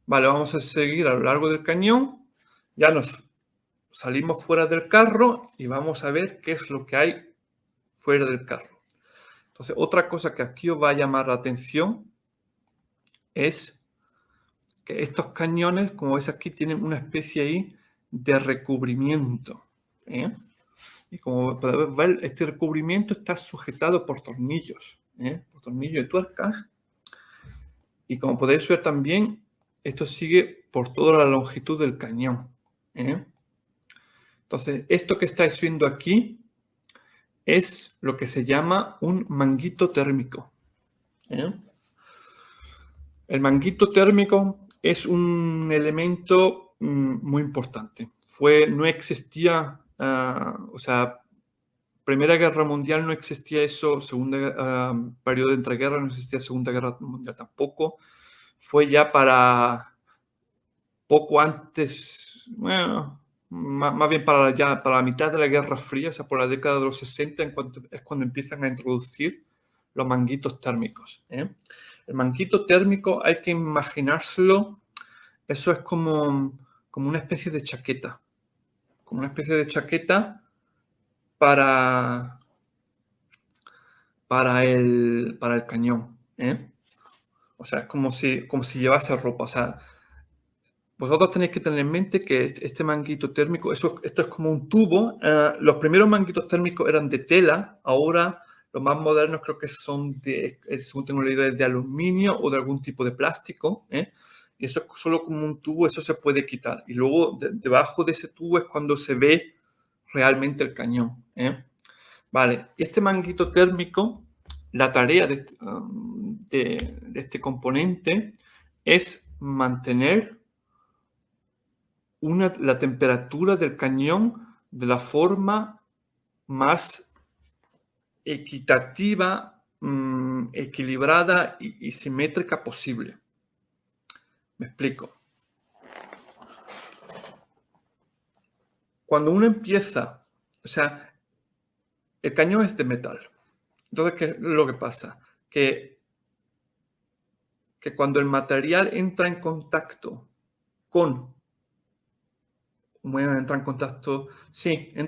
Vale, vamos a seguir a lo largo del cañón. Ya nos salimos fuera del carro y vamos a ver qué es lo que hay fuera del carro. Entonces, otra cosa que aquí os va a llamar la atención es que estos cañones, como ves aquí, tienen una especie ahí de recubrimiento. ¿Eh? Y como podéis ver, este recubrimiento está sujetado por tornillos, por tornillos de tuercas. Y como podéis ver también, esto sigue por toda la longitud del cañón. Entonces, esto que estáis viendo aquí es lo que se llama un manguito térmico. El manguito térmico es un elemento muy importante. No existía, o sea, Primera Guerra Mundial no existía eso, periodo de entreguerra no existía, Segunda Guerra Mundial tampoco. Fue ya para poco antes, bueno, más bien para la mitad de la Guerra Fría, o sea, por la década de los 60, es cuando empiezan a introducir los manguitos térmicos. El manguito térmico hay que imaginárselo, eso es como una especie de chaqueta, para el cañón. O sea, es como si llevase ropa. O sea, vosotros tenéis que tener en mente que este manguito térmico, esto es como un tubo. Los primeros manguitos térmicos eran de tela, ahora los más modernos creo que son según tengo leído, de aluminio o de algún tipo de plástico. Y eso es solo como un tubo, eso se puede quitar. Y luego debajo de ese tubo es cuando se ve realmente el cañón. Vale, este manguito térmico, la tarea de este componente es mantener la temperatura del cañón de la forma más equitativa, equilibrada y simétrica posible. Me explico. Cuando uno empieza, o sea, el cañón es de metal. Entonces, ¿qué es lo que pasa? Que cuando el material entra en contacto con entra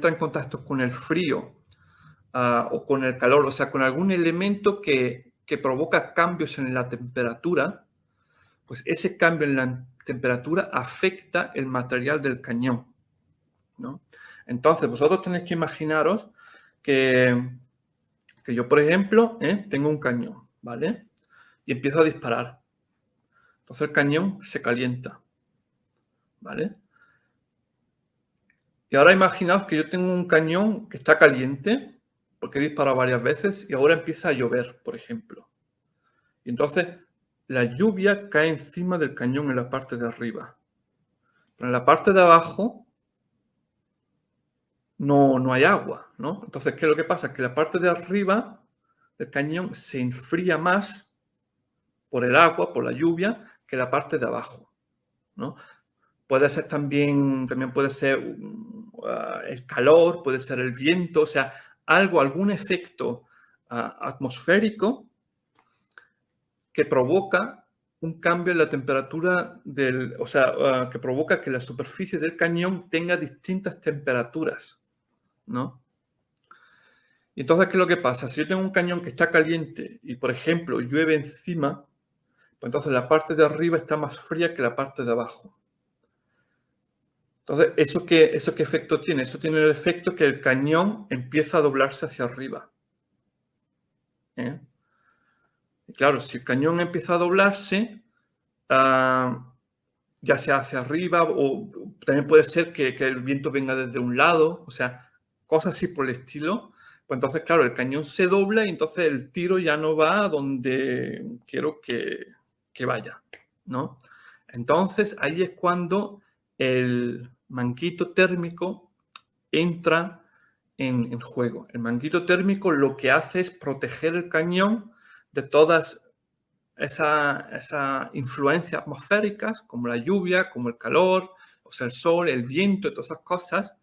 en contacto con el frío o con el calor, o sea, con algún elemento que provoca cambios en la temperatura, pues ese cambio en la temperatura afecta el material del cañón, ¿no? Entonces, vosotros tenéis que imaginaros que yo, por ejemplo, tengo un cañón, ¿vale? Y empiezo a disparar. Entonces el cañón se calienta, ¿vale? Y ahora imaginaos que yo tengo un cañón que está caliente, porque he disparado varias veces, y ahora empieza a llover, por ejemplo. Y entonces la lluvia cae encima del cañón en la parte de arriba. Pero en la parte de abajo no hay agua, ¿no? Entonces, ¿qué es lo que pasa? Que la parte de arriba del cañón se enfría más por el agua, por la lluvia, que la parte de abajo, ¿no? Puede ser también puede ser el calor, puede ser el viento, o sea, algún efecto atmosférico que provoca un cambio en la temperatura que provoca que la superficie del cañón tenga distintas temperaturas, ¿no? Y entonces, ¿qué es lo que pasa? Si yo tengo un cañón que está caliente y, por ejemplo, llueve encima, pues entonces la parte de arriba está más fría que la parte de abajo. Entonces, ¿eso qué efecto tiene? Eso tiene el efecto que el cañón empieza a doblarse hacia arriba. Y claro, si el cañón empieza a doblarse, ya sea hacia arriba o también puede ser que el viento venga desde un lado, o sea, cosas así por el estilo. Pues entonces, claro, el cañón se dobla y entonces el tiro ya no va a donde quiero que vaya, ¿no? Entonces, ahí es cuando el manguito térmico entra en juego. El manguito térmico lo que hace es proteger el cañón de todas esas influencias atmosféricas, como la lluvia, como el calor, o sea, el sol, el viento, todas esas cosas,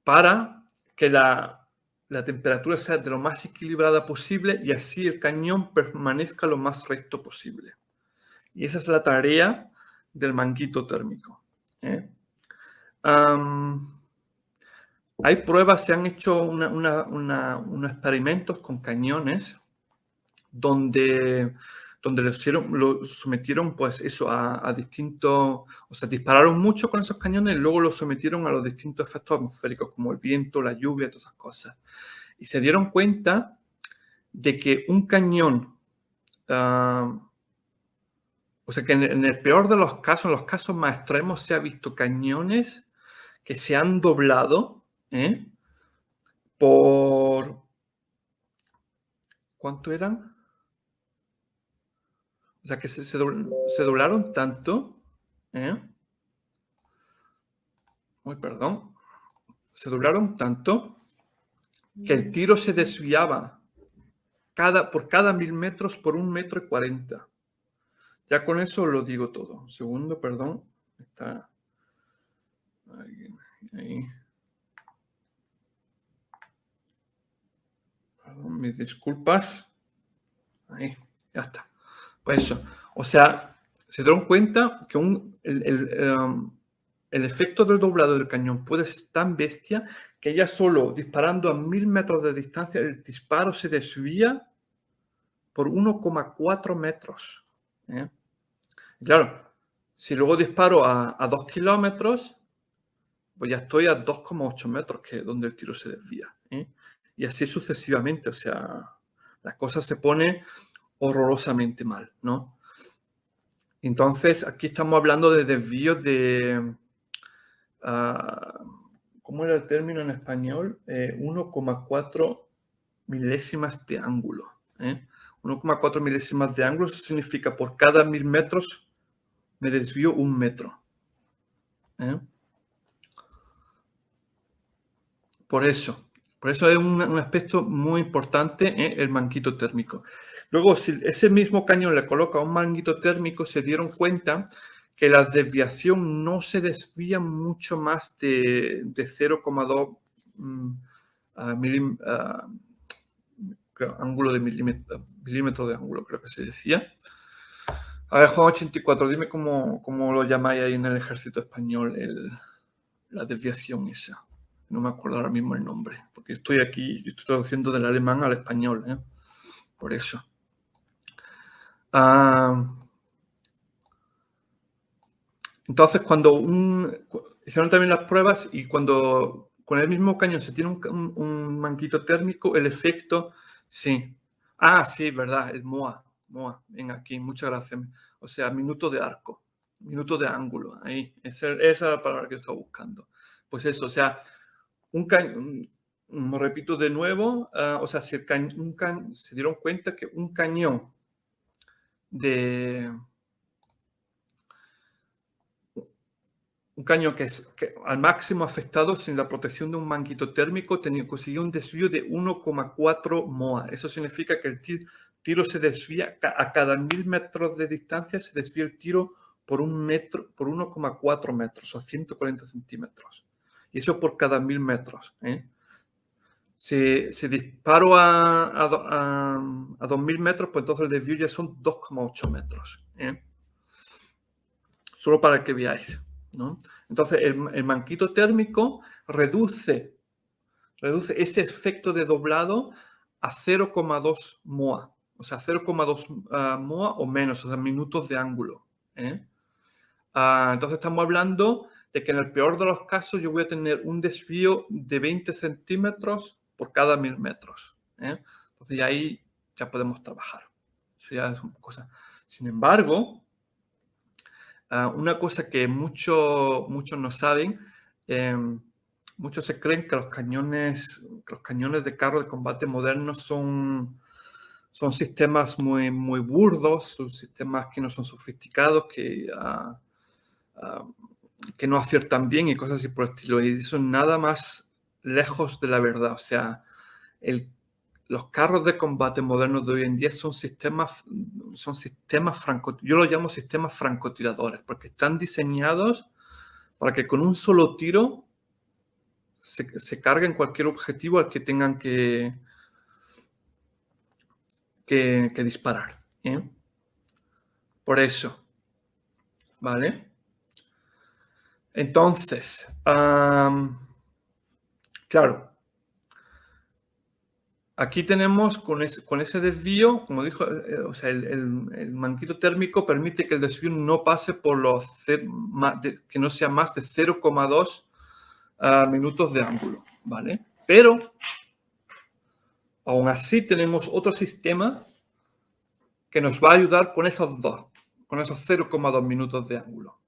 para que la la temperatura sea de lo más equilibrada posible y así el cañón permanezca lo más recto posible. Y esa es la tarea del manguito térmico. Hay pruebas, se han hecho unos experimentos con cañones donde lo sometieron pues eso a distintos, o sea, dispararon mucho con esos cañones y luego los sometieron a los distintos efectos atmosféricos como el viento, la lluvia, todas esas cosas. Y se dieron cuenta de que un cañón, o sea, que en el peor de los casos, en los casos más extremos, se ha visto cañones que se han doblado por... ¿Cuánto eran? O sea, que se doblaron tanto. Uy, perdón. Se doblaron tanto que el tiro se desviaba por cada 1000 metros por 1,40 m. Ya con eso lo digo todo. Un segundo, perdón. Está ahí. Perdón, mis disculpas. Ahí, ya está. Pues eso. O sea, se dieron cuenta que el efecto del doblado del cañón puede ser tan bestia que ya solo disparando a 1000 metros de distancia, el disparo se desvía por 1,4 metros. Claro, si luego disparo a 2 kilómetros, pues ya estoy a 2,8 metros, que es donde el tiro se desvía. Y así sucesivamente, o sea, la cosa se pone horrorosamente mal, ¿no? Entonces, aquí estamos hablando de desvíos de... ¿cómo era el término en español? 1,4 milésimas de ángulo. 1,4 milésimas de ángulo significa por cada 1000 metros me desvío 1 metro. Por eso es un aspecto muy importante el manguito térmico. Luego, si ese mismo cañón le coloca un manguito térmico, se dieron cuenta que la desviación no se desvía mucho más de 0,2 ángulo de milímetro de ángulo, creo que se decía. A ver, Juan 84, dime cómo lo llamáis ahí en el ejército español, la desviación esa. No me acuerdo ahora mismo el nombre, porque estoy aquí, estoy traduciendo del alemán al español, por eso. Entonces, cuando hicieron también las pruebas y cuando con el mismo cañón se tiene un manguito térmico, el efecto, sí. Sí, verdad, el MOA. Venga, aquí, muchas gracias. O sea, minuto de arco, minuto de ángulo, ahí. Esa es la palabra que estoy buscando. Pues eso, o sea, un cañón, repito de nuevo, o sea, si se dieron cuenta que un cañón que al máximo afectado sin la protección de un manguito térmico consiguió un desvío de 1,4 MOA. Eso significa que el tiro se desvía a cada 1000 metros de distancia, se desvía el tiro por 1,4 metros o 140 centímetros. Y eso por cada 1000 metros. Si disparo a 2000 metros, pues entonces el desvío ya son 2,8 metros. Solo para que veáis, ¿no? Entonces, el manguito térmico reduce ese efecto de doblado a 0,2 MOA. O sea, 0,2 MOA o menos, o sea, minutos de ángulo. Entonces, estamos hablando de que en el peor de los casos yo voy a tener un desvío de 20 centímetros por cada 1000 metros. Entonces, ahí ya podemos trabajar. Eso ya es una cosa. Sin embargo, una cosa que muchos no saben, muchos se creen que los cañones de carro de combate modernos son sistemas muy, muy burdos, son sistemas que no son sofisticados, que no aciertan bien y cosas así por el estilo. Y son nada más lejos de la verdad. O sea, los carros de combate modernos de hoy en día son sistemas yo los llamo sistemas francotiradores, porque están diseñados para que con un solo tiro se carga en cualquier objetivo al que tengan que disparar. Por eso, ¿vale? Entonces, claro, aquí tenemos con ese desvío, como dijo, o sea, el manguito térmico permite que el desvío no pase por los que no sea más de 0,2 minutos de ángulo, ¿vale? Pero aún así tenemos otro sistema que nos va a ayudar con esos 0,2 minutos de ángulo.